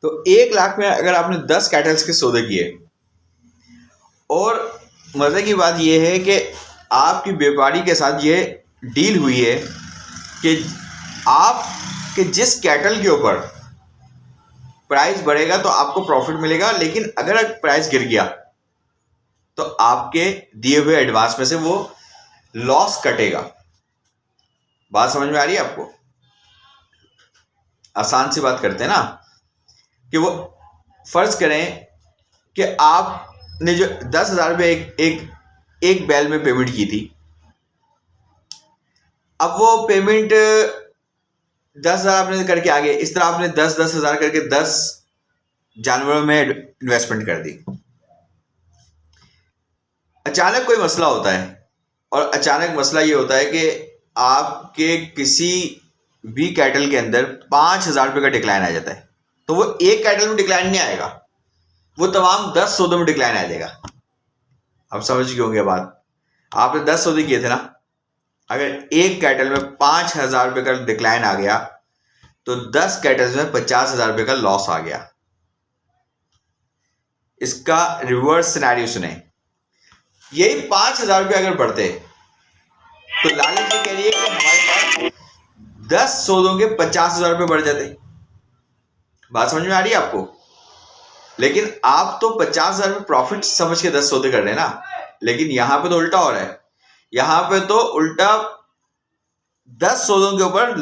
तो 1 लाख में अगर आपने 10 कैटल्स के सौदे किए, और मज़े की बात यह है कि आपकी व्यापारी के साथ ये डील हुई है कि आपके जिस कैटल के ऊपर प्राइस बढ़ेगा तो आपको प्रॉफिट मिलेगा, लेकिन अगर प्राइस गिर गया तो आपके दिए हुए एडवांस में से वो लॉस कटेगा। बात समझ में आ रही है आपको? आसान सी बात करते हैं ना, कि वो फर्ज करें कि आपने जो 10,000 रुपये एक बैल में पेमेंट की थी, अब वो पेमेंट 10,000 आपने करके आगे इस तरह आपने 10,000 करके 10 जानवरों में इन्वेस्टमेंट कर दी। अचानक कोई मसला होता है, और अचानक मसला ये होता है कि आपके किसी भी कैटल के अंदर 5,000 रुपये का डिक्लाइन आ जाता है। तो वो एक कैटल में डिक्लाइन नहीं आएगा, वो तमाम 10 सौदों में डिक्लाइन आ जाएगा। अब समझ गए होंगे बात। आपने 10 सौदे किए थे ना, अगर एक कैटल में 5,000 रुपये का डिक्लाइन आ गया तो 10 कैटल्स में 50,000 रुपये का लॉस आ गया। इसका रिवर्स सिनेरियो सुने। यही 5,000 रुपये अगर बढ़ते तो लालच ये कह रही है कि हमारे पास 10 सौदों के 50,000 रुपये बढ़ जाते। बात समझ में आ रही है आपको? लेकिन आप तो 50,000 रुपये प्रॉफिट समझ के 10 सौदे कर रहे हैं ना, लेकिन यहां पे तो उल्टा हो रहा है। यहां पे तो उल्टा 10 सौदों के ऊपर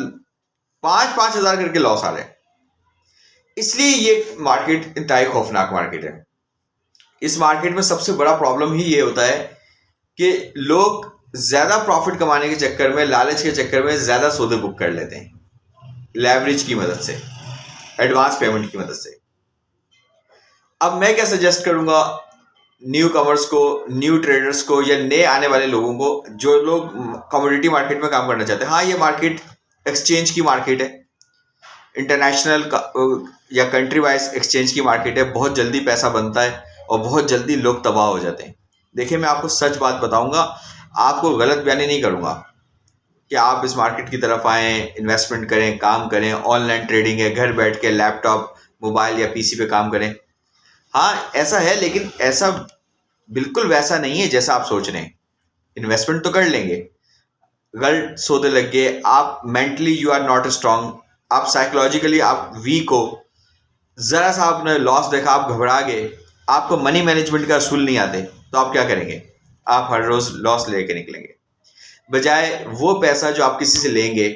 5-5 हजार करके लॉस आ रहे हैं। इसलिए ये मार्केट इंतहाई खौफनाक मार्केट है। इस मार्केट में सबसे बड़ा प्रॉब्लम ही ये होता है कि लोग ज्यादा प्रॉफिट कमाने के चक्कर में, लालच के चक्कर में ज्यादा सौदे बुक कर लेते हैं लेवरेज की मदद से, एडवांस पेमेंट की मदद से। अब मैं क्या सजेस्ट करूंगा न्यू कमर्स को, न्यू ट्रेडर्स को, या नए आने वाले लोगों को, जो लोग कमोडिटी मार्केट में काम करना चाहते हैं। हाँ, ये मार्केट एक्सचेंज की मार्केट है, इंटरनेशनल या कंट्री वाइज एक्सचेंज की मार्केट है। बहुत जल्दी पैसा बनता है और बहुत जल्दी लोग तबाह हो जाते हैं। देखिए, मैं आपको सच बात बताऊंगा, आपको गलत बयानी नहीं करूंगा कि आप इस मार्केट की तरफ आएँ, इन्वेस्टमेंट करें, काम करें। ऑनलाइन ट्रेडिंग है, घर बैठ के लैपटॉप, मोबाइल या पीसी पे काम करें। हाँ, ऐसा है, लेकिन ऐसा बिल्कुल वैसा नहीं है जैसा आप सोच रहे हैं। इन्वेस्टमेंट तो कर लेंगे, गलत सौदे लग गए, आप mentally you are not strong, आप साइकोलॉजिकली आप वीक हो, जरा सा आपने लॉस देखा, आप घबरा गए, आपको मनी मैनेजमेंट का असूल नहीं आते, तो आप क्या करेंगे? आप हर रोज लॉस लेके निकलेंगे। बजाय वो पैसा जो आप किसी से लेंगे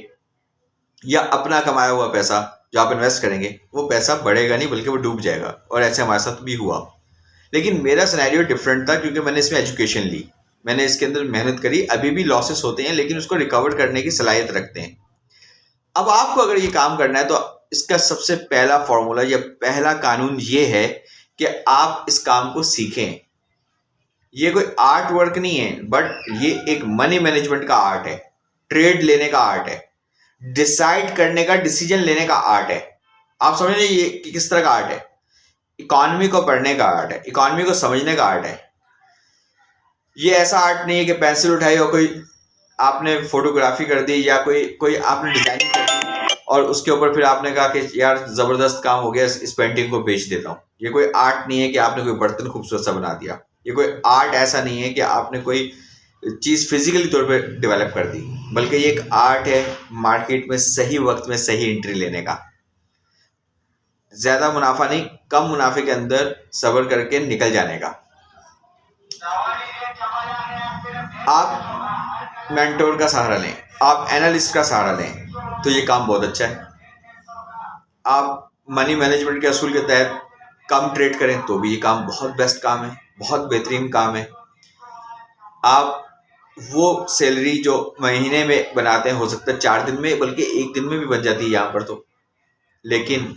या अपना कमाया हुआ पैसा जो आप इन्वेस्ट करेंगे, वो पैसा बढ़ेगा नहीं बल्कि वो डूब जाएगा। और ऐसे हमारे साथ भी हुआ। लेकिन मेरा सिनेरियो डिफरेंट था, क्योंकि मैंने इसमें एजुकेशन ली, मैंने इसके अंदर मेहनत करी। अभी भी लॉसेस होते हैं, लेकिन उसको रिकवर करने की सलाहियत रखते हैं। अब आपको अगर ये काम करना है तो इसका सबसे पहला फॉर्मूला या पहला कानून ये है कि आप इस काम को सीखें। ये कोई आर्ट वर्क नहीं है, बट ये एक मनी मैनेजमेंट का आर्ट है, ट्रेड लेने का आर्ट है, डिसाइड करने का, डिसीजन लेने का आर्ट है। आप समझ रहे ये किस तरह का आर्ट है? इकोनॉमी को पढ़ने का आर्ट है, इकोनॉमी को समझने का आर्ट है। ये ऐसा आर्ट नहीं है कि पेंसिल उठाई और कोई आपने फोटोग्राफी कर दी या कोई आपने डिजाइनिंग कर दी और उसके ऊपर फिर आपने कहा कि यार जबरदस्त काम हो गया, इस पेंटिंग को बेच देता हूँ। ये कोई आर्ट नहीं है कि आपने कोई बर्तन खूबसूरत सा बना दिया। ये कोई आर्ट ऐसा नहीं है कि आपने कोई चीज़ फिजिकली तौर पे डेवलप कर दी, बल्कि ये एक आर्ट है मार्केट में सही वक्त में सही एंट्री लेने का। ज्यादा मुनाफा नहीं, कम मुनाफे के अंदर सब्र करके निकल जाने का। आप मेंटोर का सहारा लें, आप एनालिस्ट का सहारा लें, तो ये काम बहुत अच्छा है। आप मनी मैनेजमेंट के असूल के तहत कम ट्रेड करें तो भी ये काम बहुत बेस्ट काम है, बहुत बेहतरीन काम है। आप वो सैलरी जो महीने में बनाते हैं, हो सकता है 4 दिन में, बल्कि 1 दिन में भी बन जाती है यहाँ पर तो। लेकिन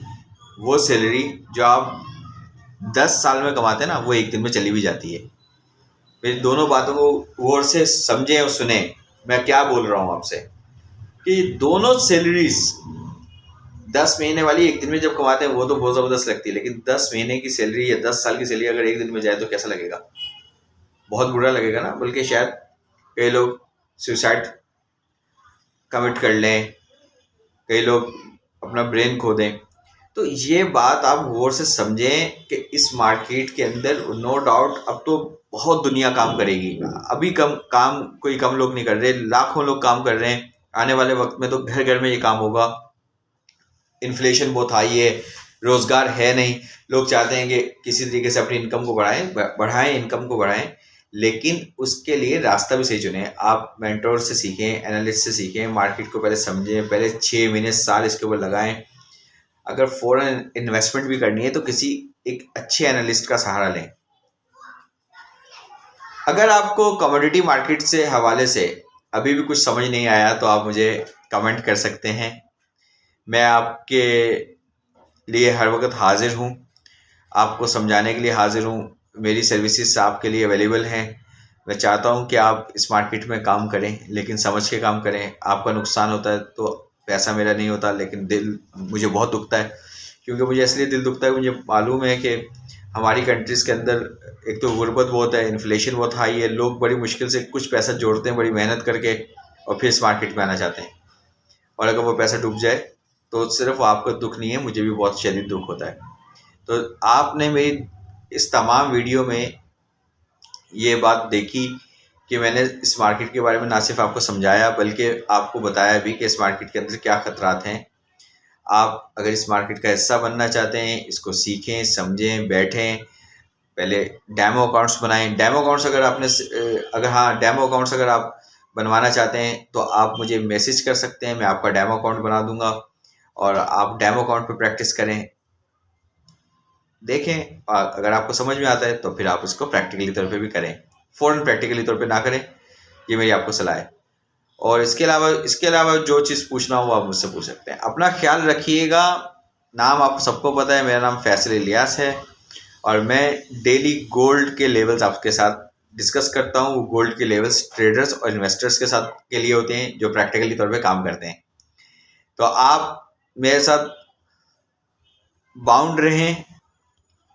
वो सैलरी जो आप 10 साल में कमाते हैं ना, वो 1 दिन में चली भी जाती है। मेरी दोनों बातों को गौर से समझें और सुने। मैं क्या बोल रहा हूँ आपसे कि दोनों सैलरीज 10 महीने वाली 1 दिन में जब कमाते हैं वो तो बहुत ज़बरदस्त लगती है, लेकिन 10 महीने की सैलरी या 10 साल की सैलरी अगर 1 दिन में जाए तो कैसा लगेगा? बहुत बुरा लगेगा ना। बल्कि शायद कई लोग सुसाइड कमिट कर लें, कई लोग अपना ब्रेन खो दें। तो ये बात आप गौर से समझें कि इस मार्केट के अंदर नो डाउट अब तो बहुत दुनिया काम करेगी। अभी कोई कम लोग नहीं कर रहे, लाखों लोग काम कर रहे हैं। आने वाले वक्त में तो घर घर में ये काम होगा। इन्फ्लेशन बहुत हाई है, रोजगार है नहीं। लोग चाहते हैं कि किसी तरीके से अपनी इनकम को बढ़ाएं इनकम को बढ़ाएं, लेकिन उसके लिए रास्ता भी सही चुनें। आप मेंटोर से सीखें, एनालिस्ट से सीखें, मार्केट को पहले समझें, पहले 6 महीने साल इसके ऊपर लगाएं। अगर फॉरेन इन्वेस्टमेंट भी करनी है तो किसी एक अच्छे एनालिस्ट का सहारा लें। अगर आपको कमोडिटी मार्केट से हवाले से अभी भी कुछ समझ नहीं आया तो आप मुझे कमेंट कर सकते हैं। मैं आपके लिए हर वक्त हाजिर हूँ, आपको समझाने के लिए हाजिर हूँ। मेरी सर्विसेज आपके लिए अवेलेबल हैं। मैं चाहता हूँ कि आप इस मार्केट में काम करें, लेकिन समझ के काम करें। आपका नुकसान होता है तो पैसा मेरा नहीं होता, लेकिन दिल मुझे बहुत दुखता है। क्योंकि मुझे इसलिए दिल दुखता है, मुझे मालूम है कि हमारी कंट्रीज़ के अंदर एक तो गुर्बत बहुत है, इन्फ्लेशन बहुत हाई है। लोग बड़ी मुश्किल से कुछ पैसा जोड़ते हैं बड़ी मेहनत करके, और फिर इस मार्केट में आना चाहते हैं, और अगर वो पैसा डूब जाए तो सिर्फ आपको दुख नहीं है, मुझे भी बहुत शदीद दुख होता है। तो आपने मेरी इस तमाम वीडियो में ये बात देखी कि मैंने इस मार्केट के बारे में ना सिर्फ आपको समझाया बल्कि आपको बताया भी कि इस मार्केट के अंदर क्या खतरात हैं। आप अगर इस मार्केट का हिस्सा बनना चाहते हैं, इसको सीखें, समझें, बैठें, पहले डेमो अकाउंट्स बनाएं। डेमो अकाउंट्स अगर आप बनवाना चाहते हैं तो आप मुझे मैसेज कर सकते हैं, मैं आपका डेमो अकाउंट बना दूंगा और आप डेमो अकाउंट पे प्रैक्टिस करें, देखें। अगर आपको समझ में आता है तो फिर आप उसको प्रैक्टिकली तौर पे भी करें, फ़ौरन प्रैक्टिकली तौर पे ना करें। ये मेरी आपको सलाह है। और इसके अलावा जो चीज़ पूछना हो आप मुझसे पूछ सकते हैं। अपना ख्याल रखिएगा। नाम आपको सबको पता है, मेरा नाम फैसल इलियास है और मैं डेली गोल्ड के लेवल्स आपके साथ डिस्कस करता हूँ। गोल्ड के लेवल्स ट्रेडर्स और इन्वेस्टर्स के साथ के लिए होते हैं जो प्रैक्टिकली तौर पे काम करते हैं। तो आप मेरे साथ बाउंड रहें,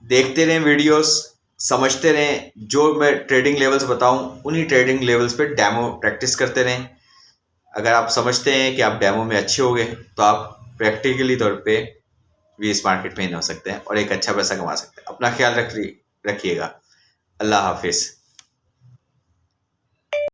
देखते रहें वीडियोस, समझते रहें। जो मैं ट्रेडिंग लेवल्स बताऊं उन्हीं ट्रेडिंग लेवल्स पे डेमो प्रैक्टिस करते रहें। अगर आप समझते हैं कि आप डेमो में अच्छे हो गए तो आप प्रैक्टिकली तौर पे भी इस मार्केट में इन हो सकते हैं और एक अच्छा पैसा कमा सकते हैं। अपना ख्याल रखिएगा। अल्लाह हाफिज़।